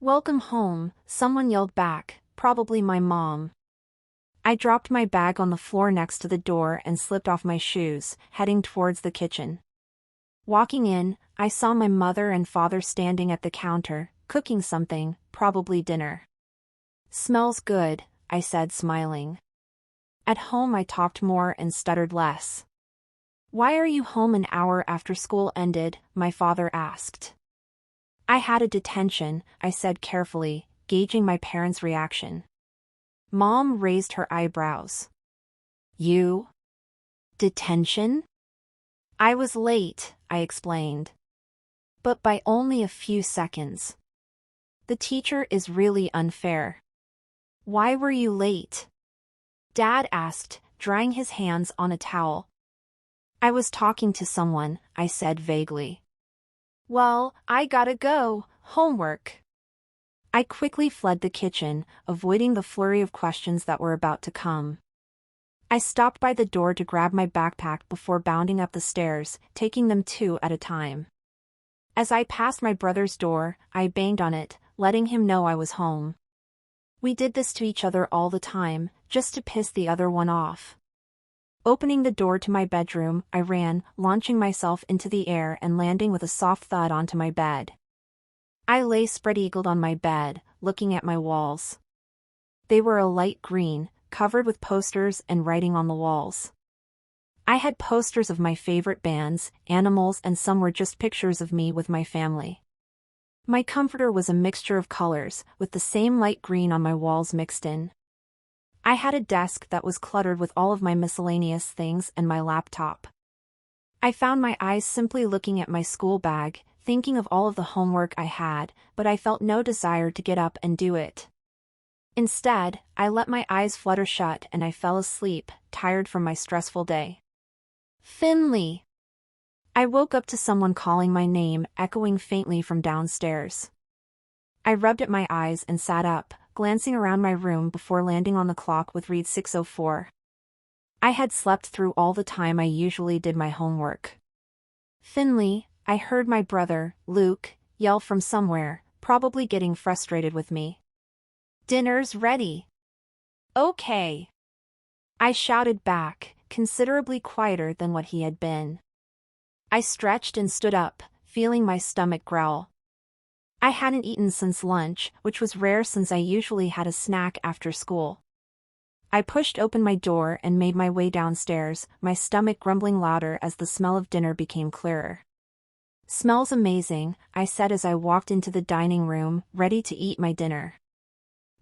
Welcome home, someone yelled back, probably my mom. I dropped my bag on the floor next to the door and slipped off my shoes, heading towards the kitchen. Walking in, I saw my mother and father standing at the counter, cooking something, probably dinner. "Smells good," I said, smiling. At home I talked more and stuttered less. "Why are you home an hour after school ended?" my father asked. "I had a detention," I said carefully, gauging my parents' reaction. Mom raised her eyebrows. "You? Detention?" "I was late," I explained. "But by only a few seconds. The teacher is really unfair." "Why were you late?" Dad asked, drying his hands on a towel. "I was talking to someone," I said vaguely. "Well, I gotta go, homework." I quickly fled the kitchen, avoiding the flurry of questions that were about to come. I stopped by the door to grab my backpack before bounding up the stairs, taking them two at a time. As I passed my brother's door, I banged on it, letting him know I was home. We did this to each other all the time, just to piss the other one off. Opening the door to my bedroom, I ran, launching myself into the air and landing with a soft thud onto my bed. I lay spread-eagled on my bed, looking at my walls. They were a light green, covered with posters and writing on the walls. I had posters of my favorite bands, animals, and some were just pictures of me with my family. My comforter was a mixture of colors, with the same light green on my walls mixed in. I had a desk that was cluttered with all of my miscellaneous things and my laptop. I found my eyes simply looking at my school bag, thinking of all of the homework I had, but I felt no desire to get up and do it. Instead, I let my eyes flutter shut and I fell asleep, tired from my stressful day. "Finley!" I woke up to someone calling my name, echoing faintly from downstairs. I rubbed at my eyes and sat up, glancing around my room before landing on the clock with read 6:04. I had slept through all the time I usually did my homework. "Finley," I heard my brother, Luke, yell from somewhere, probably getting frustrated with me. "Dinner's ready." "Okay," I shouted back, considerably quieter than what he had been. I stretched and stood up, feeling my stomach growl. I hadn't eaten since lunch, which was rare since I usually had a snack after school. I pushed open my door and made my way downstairs, my stomach grumbling louder as the smell of dinner became clearer. "Smells amazing," I said as I walked into the dining room, ready to eat my dinner.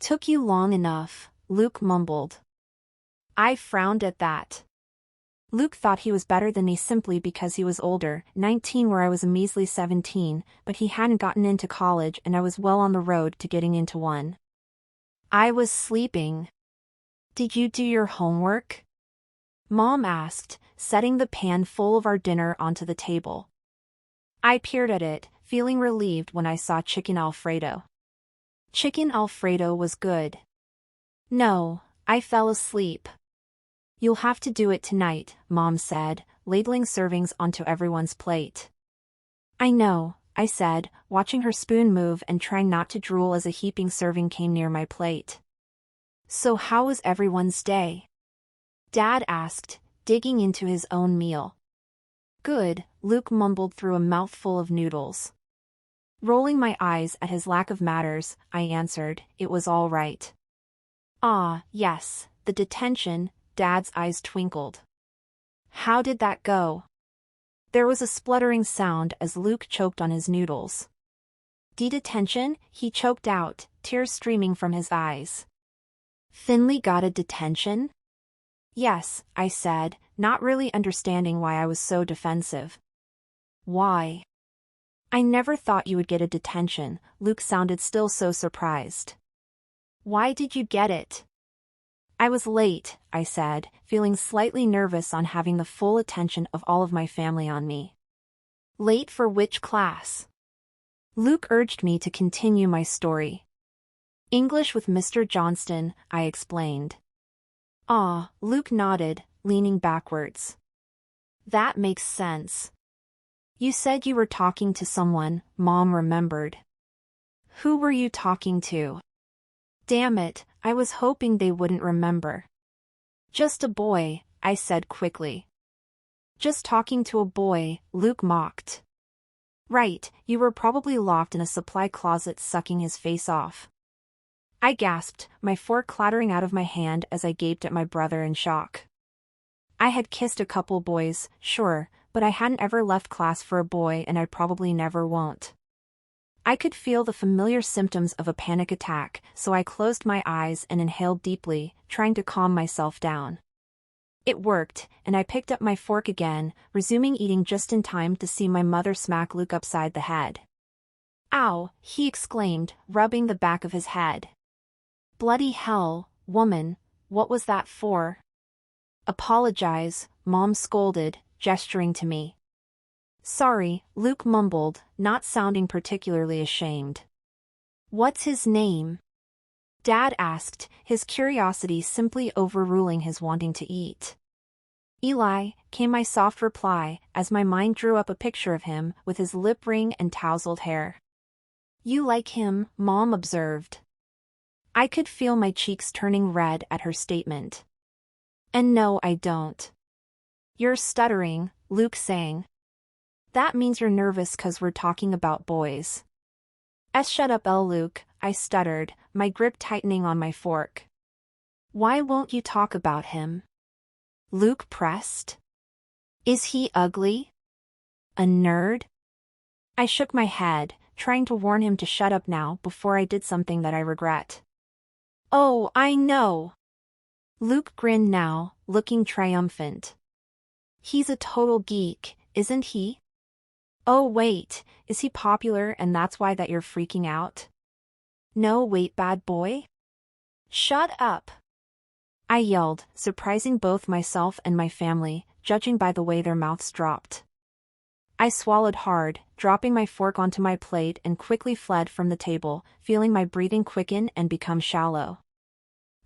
"Took you long enough," Luke mumbled. I frowned at that. Luke thought he was better than me simply because he was older, 19 where I was a measly 17, but he hadn't gotten into college and I was well on the road to getting into one. I was sleeping. "Did you do your homework?" Mom asked, setting the pan full of our dinner onto the table. I peered at it, feeling relieved when I saw chicken Alfredo. Chicken Alfredo was good. "No, I fell asleep." "You'll have to do it tonight," Mom said, ladling servings onto everyone's plate. "I know," I said, watching her spoon move and trying not to drool as a heaping serving came near my plate. "So how was everyone's day?" Dad asked, digging into his own meal. "Good," Luke mumbled through a mouthful of noodles. Rolling my eyes at his lack of manners, I answered, "It was all right." "Ah, yes, the detention," Dad's eyes twinkled. "How did that go?" There was a spluttering sound as Luke choked on his noodles. "Detention," he choked out, tears streaming from his eyes. "Finley got a detention?" "Yes," I said, not really understanding why I was so defensive. "Why?" "I never thought you would get a detention," Luke sounded still so surprised. "Why did you get it?" "I was late," I said, feeling slightly nervous on having the full attention of all of my family on me. "Late for which class?" Luke urged me to continue my story. "English with Mr. Johnston," I explained. "Ah," Luke nodded, leaning backwards. "That makes sense." "You said you were talking to someone," Mom remembered. Who were you talking to? Damn it, I was hoping they wouldn't remember. Just a boy, I said quickly. Just talking to a boy, Luke mocked. Right, you were probably locked in a supply closet sucking his face off. I gasped, my fork clattering out of my hand as I gaped at my brother in shock. I had kissed a couple boys, sure, but I hadn't ever left class for a boy and I probably never won't. I could feel the familiar symptoms of a panic attack, so I closed my eyes and inhaled deeply, trying to calm myself down. It worked, and I picked up my fork again, resuming eating just in time to see my mother smack Luke upside the head. Ow, he exclaimed, rubbing the back of his head. Bloody hell, woman, what was that for? Apologize, Mom scolded, gesturing to me. Sorry, Luke mumbled, not sounding particularly ashamed. What's his name? Dad asked, his curiosity simply overruling his wanting to eat. Eli, came my soft reply, as my mind drew up a picture of him, with his lip ring and tousled hair. You like him, Mom observed. I could feel my cheeks turning red at her statement. And no, I don't. You're stuttering, Luke sang. That means you're nervous 'cause we're talking about boys. Shut up, Luke, I stuttered, my grip tightening on my fork. Why won't you talk about him? Luke pressed. Is he ugly? A nerd? I shook my head, trying to warn him to shut up now before I did something that I regret. Oh, I know. Luke grinned now, looking triumphant. He's a total geek, isn't he? Oh wait, is he popular and that's why that you're freaking out? No wait, bad boy? Shut up! I yelled, surprising both myself and my family, judging by the way their mouths dropped. I swallowed hard, dropping my fork onto my plate and quickly fled from the table, feeling my breathing quicken and become shallow.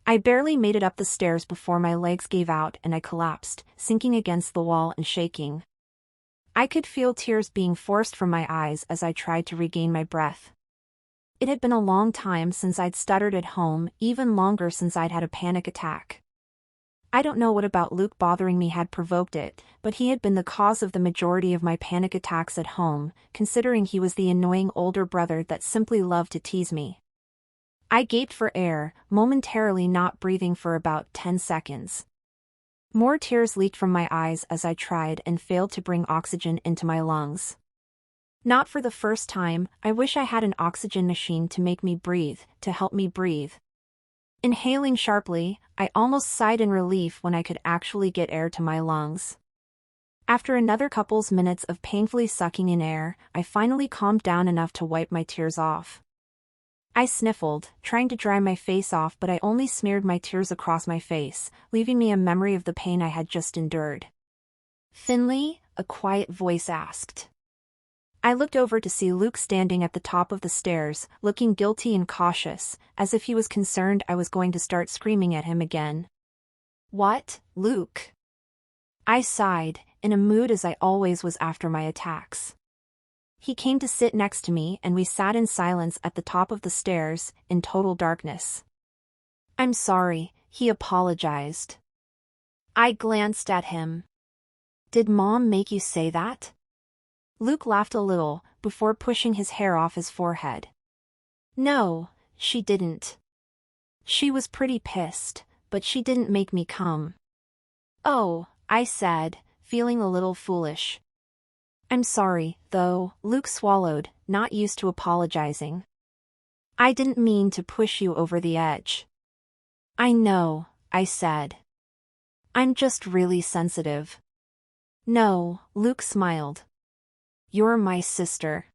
I barely made it up the stairs before my legs gave out and I collapsed, sinking against the wall and shaking. I could feel tears being forced from my eyes as I tried to regain my breath. It had been a long time since I'd stuttered at home, even longer since I'd had a panic attack. I don't know what about Luke bothering me had provoked it, but he had been the cause of the majority of my panic attacks at home, considering he was the annoying older brother that simply loved to tease me. I gaped for air, momentarily not breathing for about 10 seconds. More tears leaked from my eyes as I tried and failed to bring oxygen into my lungs. Not for the first time, I wish I had an oxygen machine to make me breathe, to help me breathe. Inhaling sharply, I almost sighed in relief when I could actually get air to my lungs. After another couple's minutes of painfully sucking in air, I finally calmed down enough to wipe my tears off. I sniffled, trying to dry my face off, but I only smeared my tears across my face, leaving me a memory of the pain I had just endured. Finley, a quiet voice asked. I looked over to see Luke standing at the top of the stairs, looking guilty and cautious, as if he was concerned I was going to start screaming at him again. What, Luke? I sighed, in a mood as I always was after my attacks. He came to sit next to me and we sat in silence at the top of the stairs, in total darkness. I'm sorry, he apologized. I glanced at him. Did Mom make you say that? Luke laughed a little, before pushing his hair off his forehead. No, she didn't. She was pretty pissed, but she didn't make me come. Oh, I said, feeling a little foolish. I'm sorry, though, Luke swallowed, not used to apologizing. I didn't mean to push you over the edge. I know, I said. I'm just really sensitive. No, Luke smiled. You're my sister.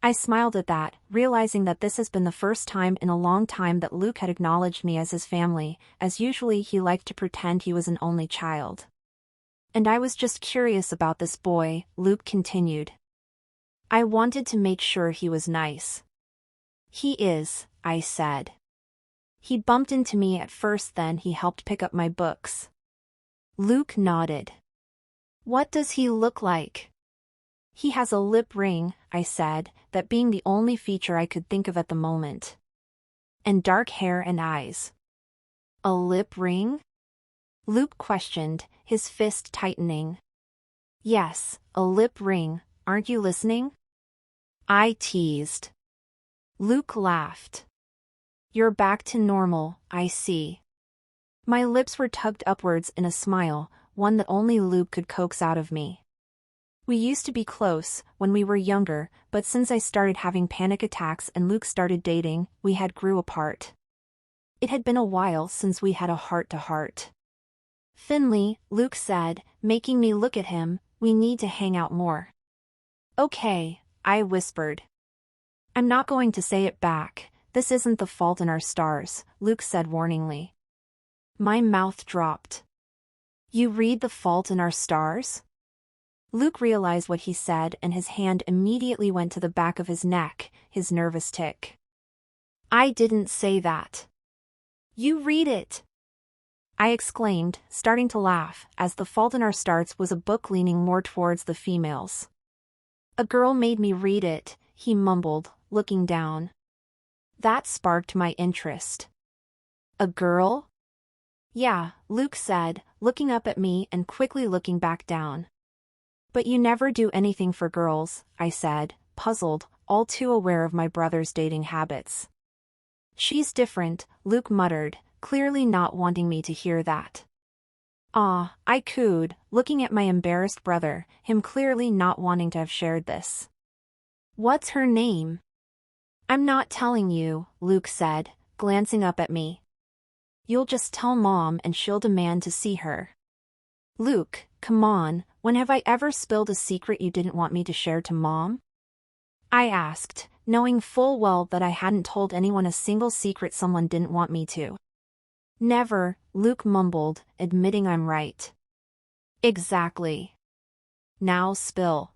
I smiled at that, realizing that this has been the first time in a long time that Luke had acknowledged me as his family, as usually he liked to pretend he was an only child. And I was just curious about this boy, Luke continued. I wanted to make sure he was nice. He is, I said. He bumped into me at first, then he helped pick up my books. Luke nodded. What does he look like? He has a lip ring, I said, that being the only feature I could think of at the moment. And dark hair and eyes. A lip ring? Luke questioned, his fist tightening. Yes, a lip ring, aren't you listening? I teased. Luke laughed. You're back to normal, I see. My lips were tugged upwards in a smile, one that only Luke could coax out of me. We used to be close, when we were younger, but since I started having panic attacks and Luke started dating, we had grew apart. It had been a while since we had a heart-to-heart. Finley, Luke said, making me look at him, we need to hang out more. Okay, I whispered. I'm not going to say it back, this isn't The Fault in Our Stars, Luke said warningly. My mouth dropped. You read The Fault in Our Stars? Luke realized what he said and his hand immediately went to the back of his neck, his nervous tick. I didn't say that. You read it! I exclaimed, starting to laugh, as The Fault in Our Stars was a book leaning more towards the females. A girl made me read it, he mumbled, looking down. That sparked my interest. A girl? Yeah, Luke said, looking up at me and quickly looking back down. But you never do anything for girls, I said, puzzled, all too aware of my brother's dating habits. She's different, Luke muttered, clearly not wanting me to hear that. Ah, I cooed, looking at my embarrassed brother, him clearly not wanting to have shared this. What's her name? I'm not telling you, Luke said, glancing up at me. You'll just tell Mom and she'll demand to see her. Luke, come on, when have I ever spilled a secret you didn't want me to share to Mom? I asked, knowing full well that I hadn't told anyone a single secret someone didn't want me to. Never, Luke mumbled, admitting I'm right. Exactly. Now spill.